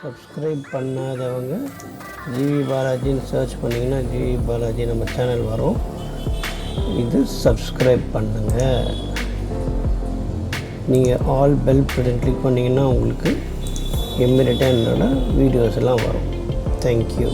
Subscribe பண்ணாதவங்க GV பாலாஜின்னு search பண்ணிங்கன்னா GV Balaji நம்ம சேனல் வரும். இது சப்ஸ்கிரைப் பண்ணுங்கள். நீங்கள் ஆல் பெல் பட்டன் கிளிக் பண்ணிங்கன்னா உங்களுக்கு இம்மிடியட்டாக என்னோட வீடியோஸ் எல்லாம் வரும். தேங்க்யூ.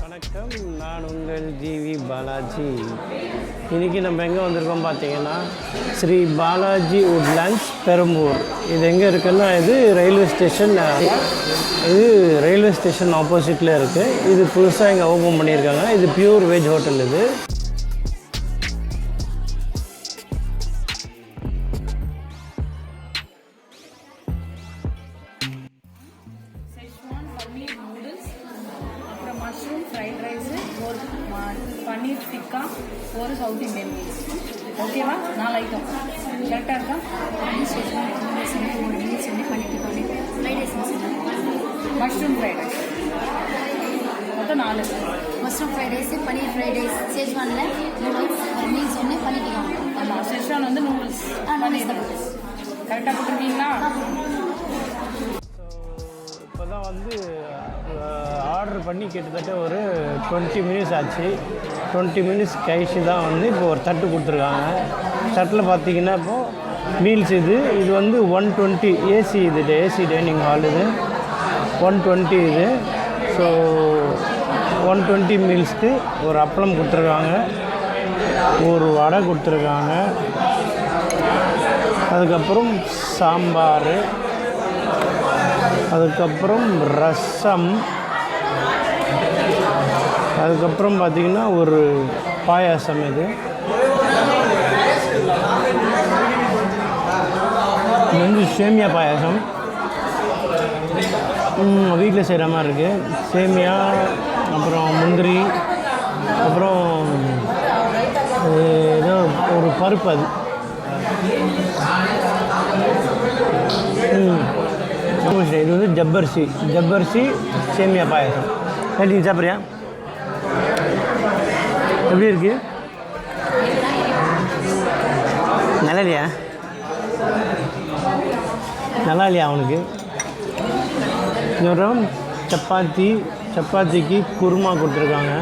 வணக்கம், நான் உங்கள் ஜிவி பாலாஜி. இன்றைக்கி நம்ம எங்கே வந்திருக்கோம் பார்த்தீங்கன்னா ஸ்ரீ பாலாஜி உட்லேண்ட்ஸ் பெரம்பூர். இது எங்கே இருக்குன்னா இது ரயில்வே ஸ்டேஷன் ஆப்போசிட்டில் இருக்குது. இது புதுசாக இங்கே ஓப்பன் பண்ணியிருக்காங்க. இது பியூர் வெஜ் ஹோட்டல். இது मशरूम फ्राइड राइस और पनीर टिक्का और साउथ इंडियन मील्स. ओकेवा 4 आइटम करेक्टा இருக்கா? मशरूम फ्राइड राइस மொத்தம் 4. Mushroom fried rice, paneer fried rice, Schezwan noodles और மீல்ஸ் ஒன்று பன்னீர் டிக்கா. ஆமாம், ஷெஸ்வான் வந்து நூடுல்ஸ் கரெக்டாக போட்டுருக்கீங்களா? இப்போ தான் வந்து ஆர்டர் பண்ணி கிட்டத்தட்ட ஒரு 20 மினிட்ஸ் ஆச்சு. 20 மினிட்ஸ் கழிச்சு தான் வந்து இப்போ ஒரு தட்டு கொடுத்துருக்காங்க. தட்டில் பார்த்தீங்கன்னா இப்போது மீல்ஸ் இது வந்து 120 ஏசி. இது ஏசி டைனிங் ஹால். இது 120 இது. ஸோ 120 மீல்ஸ்க்கு ஒரு அப்பளம் கொடுத்துருக்காங்க, ஒரு வடை கொடுத்துருக்காங்க, அதுக்கப்புறம் சாம்பார், அதுக்கப்புறம் ரசம், அதுக்கப்புறம் பார்த்திங்கன்னா ஒரு பாயாசம். இது வந்து சேமியா பாயாசம். வீட்டில் செய்கிற மாதிரி இருக்குது. சேமியா, அப்புறம் முந்திரி, அப்புறம் ஏதோ ஒரு பருப்பு. அது இது வந்து ஜப்பரிசி சேமியா பாயாசம். நீ சாப்பிட்றியா? எப்படி இருக்கு? நல்லா இல்லையா அவனுக்கு? இன்னொரு சப்பாத்திக்கு குருமா கொடுத்துருக்காங்க.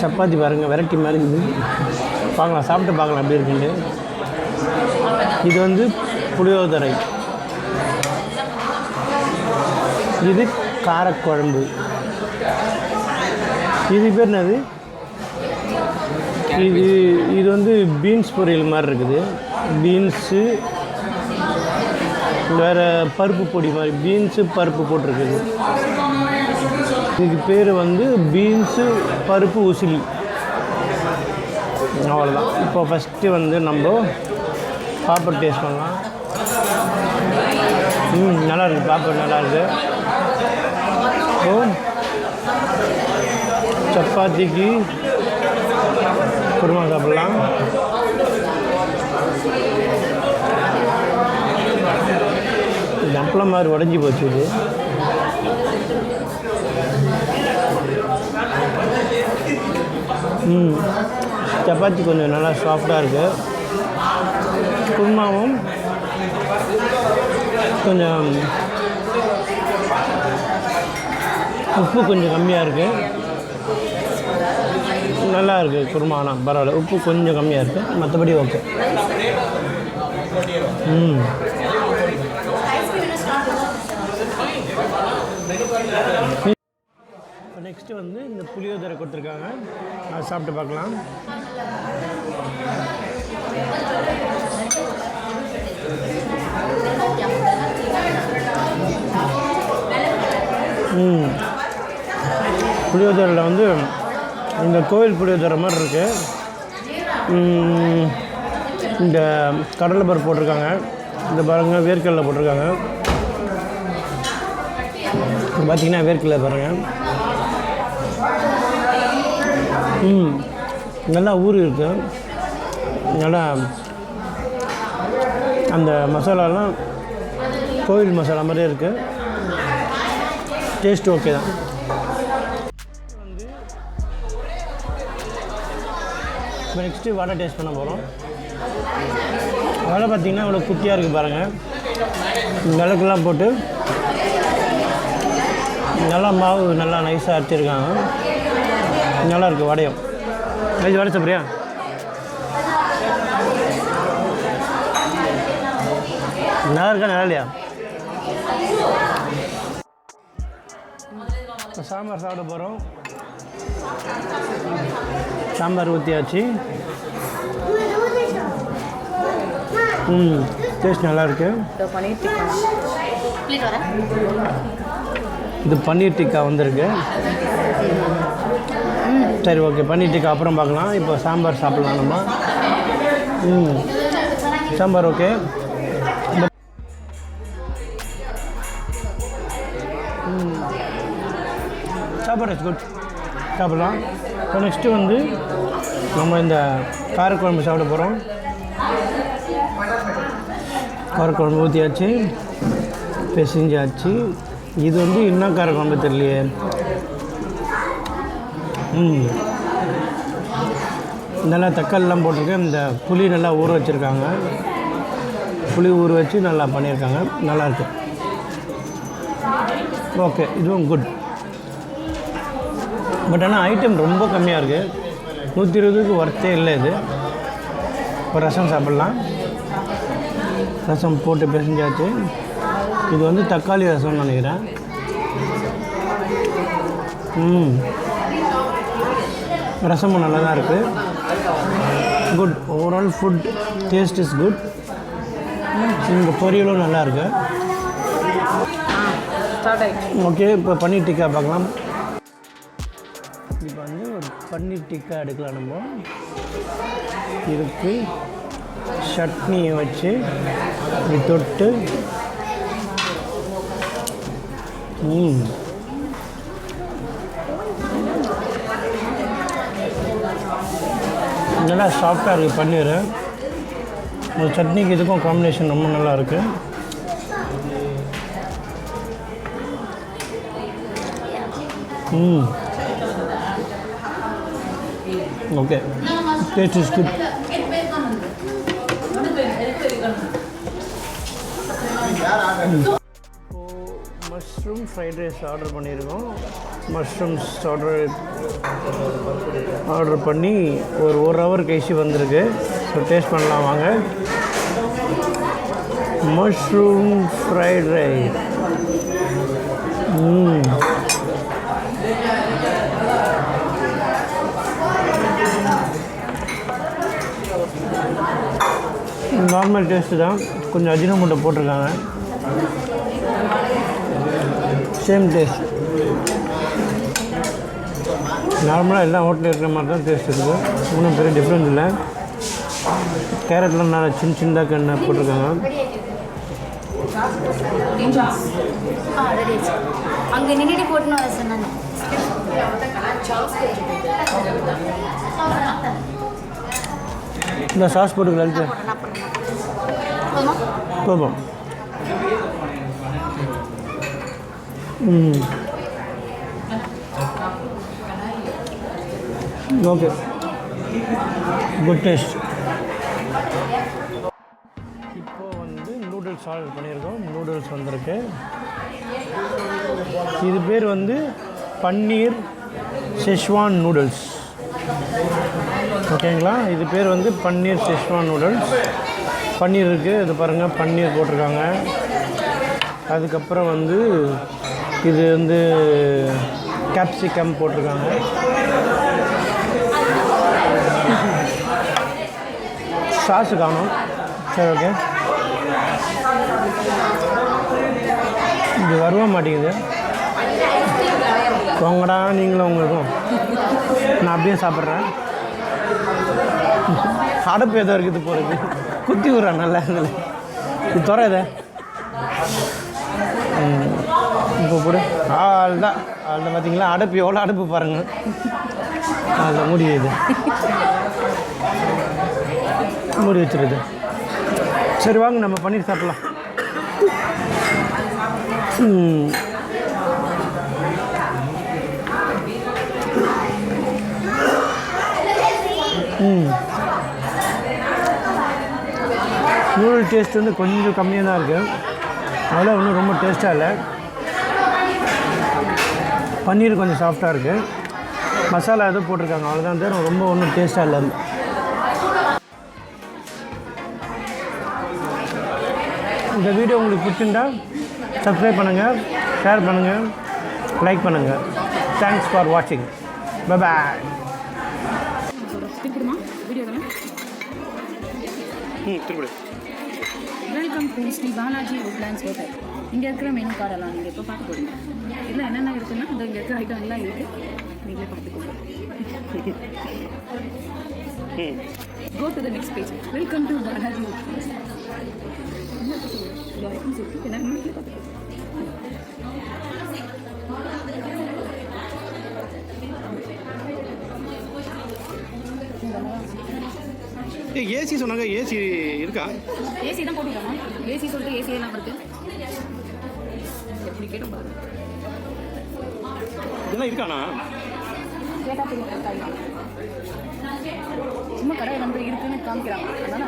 சப்பாத்தி பாருங்கள், வெரைட்டி மாதிரி இருக்குது. பார்க்கலாம், சாப்பிட்டு பார்க்கலாம் எப்படி இருக்குன்னு. இது வந்து புளியோதரை, இது காரக்குழம்பு, இது பேர் என்னது? இது வந்து பீன்ஸ் பொரியல் மாதிரி இருக்குது. பீன்ஸு வேறு பருப்பு பொடி மாதிரி பீன்ஸு பருப்பு போட்டிருக்குது. இதுக்கு பேர் வந்து பீன்ஸு பருப்பு உசிலி. அவ்வளோதான். இப்போ ஃபஸ்ட்டு வந்து நம்ம பாப்பட் டேஸ்ட் பண்ணலாம். நல்லாயிருக்கு, பாப்பட் நல்லாயிருக்கு. சப்பாத்திக்கு குருமா சாப்பிட்லாம். அப்பளம் மாதிரி உடஞ்சி போச்சு. இது சப்பாத்தி கொஞ்சம் நல்லா சாஃப்டாக இருக்குது. குருமாவும் கொஞ்சம் உப்பு கொஞ்சம் கம்மியாக இருக்குது. நல்லா இருக்குது குருமா. ஆனால் பரவாயில்ல, உப்பு கொஞ்சம் கம்மியாக இருக்குது, மற்றபடி ஓகே. நெக்ஸ்ட்டு வந்து இந்த புளியோதரை கொடுத்துருக்காங்க. அதை சாப்பிட்டு பார்க்கலாம். புளியோதரையில் வந்து இந்த கோவில் புளியோதரை மாதிரி இருக்குது. இந்த கடலைப்பருப்பு போட்டிருக்காங்க, இந்த பாருங்கள் வேர்க்கடலை போட்டிருக்காங்க. பார்த்திங்கன்னா வேர்க்கடலை பாருங்கள். நல்லா ஊறி இருக்குது. நல்லா அந்த மசாலாலாம் கோவில் மசாலா மாதிரியே இருக்குது. டேஸ்ட் ஓகே தான். வந்து இப்போ நெக்ஸ்ட்டு வடை டேஸ்ட் பண்ண போகிறோம். வடை பார்த்திங்கன்னா இவ்வளோ குட்டியாக இருக்குது பாருங்கள். விளக்கெல்லாம் போட்டு நல்லா மாவு நல்லா நைஸாக அரைச்சிருக்காங்க. நல்லா இருக்குது வடையும். இது வடை சாப்பிட்றியா? நல்லா இருக்கா நல்லா இல்லையா? சாம்பார் சாப்பிட போகிறோம். சாம்பார் ஊற்றியாச்சு. டேஸ்ட் நல்லாயிருக்கு. இது பன்னீர் டிக்கா வந்திருக்கு. சரி ஓகே, பன்னீர் டிக்கா அப்புறம் பார்க்கலாம். இப்போ சாம்பார் சாப்பிட்லாம் நம்ம. சாம்பார் ஓகே. சாப்பாடு இட்ஸ் குட், சாப்பிட்லாம். இப்போ நெக்ஸ்ட்டு வந்து நம்ம இந்த காரக்குழம்பு சாப்பிட போகிறோம். காரக்குழம்பு ஊற்றியாச்சு, பிசைஞ்சாச்சு. இது வந்து இன்னும் காரக்குழம்பு தெரியலையே. நல்லா தக்காளிலாம் போட்டிருக்கேன். இந்த புளி நல்லா ஊற வச்சுருக்காங்க. புளி ஊற வச்சு நல்லா பண்ணியிருக்காங்க. நல்லாயிருக்கு. ஓகே, இதுவும் குட். பட் ஆனால் ஐட்டம் ரொம்ப கம்மியாக இருக்குது. 120க்கு ஒர்த்தே இல்லை இது. இப்போ ரசம் சாப்பிட்லாம். ரசம் போட்டு பிசைஞ்சாச்சு. இது வந்து தக்காளி ரசம்னு நினைக்கிறேன். ரசமும் நல்லா தான் இருக்குது. Good. Overall food taste is good. இந்த பொரியலும் நல்லா இருக்குது. ஓகே, இப்போ பன்னீர் டிக்கா பார்க்கலாம். இப்போ வந்து ஒரு பன்னீர் டிக்கா எடுக்கலாம் நம்ம. இதுக்கு சட்னியை வச்சு இது தொட்டு நல்லா சாஃப்டாக இருக்குது பன்னீர். ஒரு சட்னிக்கு இதுக்கும் காம்பினேஷன் ரொம்ப நல்லா இருக்குது. Okay, taste is good. Mushroom fried rice order பண்ணியிருக்கோம். மஷ்ரூம்ஸ் ஆர்டர் பண்ணி ஒரு ஹவர் கழிச்சு வந்திருக்கு. ஸோ டேஸ்ட் பண்ணலாம் வாங்க. Mushroom fried rice. Normal taste தான். கொஞ்சம் அஜினோமோட்டோ போட்டிருக்காங்க. Same taste. நார்மலாக எல்லா ஹோட்டலில் இருக்கிற மாதிரி தான் டேஸ்ட் இருக்குது. ஒன்றும் பெரிய டிஃப்ரெண்ட் இல்லை. கேரட்லாம் நல்லா சின்னதாக கண்ணை போட்டிருக்காங்க. அங்கே நின்றுட்டு போட்டுன்னு வர சொன்னாங்க. இந்த சாஸ் போட்டுக்கலாம் போதும். Okay, good taste. இப்போ வந்து நூடுல்ஸ் ஆர்டர் பண்ணியிருக்கோம். நூடுல்ஸ் வந்திருக்கு. இது பேர் வந்து பன்னீர் செஷ்வான் நூடுல்ஸ். ஓகேங்களா? இது பேர் வந்து பன்னீர் செஷ்வான் நூடுல்ஸ். பன்னீர் இருக்குது, இது பாருங்கள் பன்னீர் போட்டிருக்காங்க. அதுக்கப்புறம் வந்து இது வந்து கேப்சிகம் போட்டிருக்காங்க. சாஸு காணும். சரி ஓகே, இது வரவே மாட்டேங்குது. போங்கடா நீங்களும் உங்களுக்கும். நான் அப்படியே சாப்பிட்றேன். அடப்பு ஏதோ இருக்குது போகிறது. குத்தி விட்றேன் நல்லா இதில். இது துறை இதை இப்போ போடு. அதுதான் பார்த்தீங்களா அடப்பு எவ்வளோ அடப்பு பாருங்கள். அதில் மூடி இது மூடி வச்சுருது. சரி வாங்க நம்ம பன்னீர் சாப்பிட்லாம். நூடுல் டேஸ்ட் வந்து கொஞ்சம் கம்மியாக தான் இருக்குது. அதெல்லாம் ஒன்றும் ரொம்ப டேஸ்ட்டாக இல்லை. பன்னீர் கொஞ்சம் சாஃப்டாக இருக்குது. மசாலா எதுவும் போட்டிருக்காங்க அவ்வளோதான் தெரியும். ரொம்ப ஒன்றும் டேஸ்ட்டாக இல்லை. இந்த வீடியோ உங்களுக்கு பிடிச்சிருந்தா சப்ஸ்கிரைப் பண்ணுங்கள், ஷேர் பண்ணுங்கள், லைக் பண்ணுங்கள். தேங்க்ஸ் ஃபார் வாட்சிங். Bye bye. Welcome to Shri Balaji Woodlands hotel. இங்கே இருக்கிற மெனு கார்டெல்லாம் நீங்கள் இப்போ பார்க்க போகிறீங்க. இதில் என்னென்ன இருக்குன்னா இந்த இங்கே இருக்கிற ஐட்டம் எல்லாம் இருக்குது. நீங்களே பார்த்துக்கோங்க. Go to the next page. Welcome to Balaji Utlans. AC சொன்னாங்க. ஏசி இருக்கா? ஏசி தான் போட்டுக்கலாம். ஏசி சொல்லிட்டு ஏசி எல்லாம் இருக்கு. எப்படி கேட்டோம் பாருங்க. இதெல்லாம் இருக்காண்ணா? கேட்டால் தெரியும். சும்மா கடை வந்து இருக்குன்னு காமிக்கிறாங்க. அதனால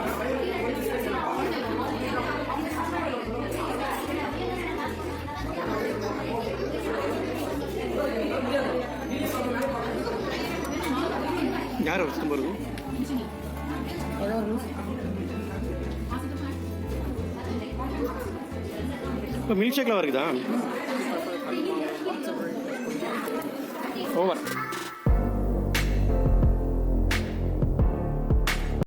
யார் வச்சு வருது? ஏதோ ஒரு லூஸ். இப்போ மில்க் ஷேக்கில் வருதா? ஓவர்.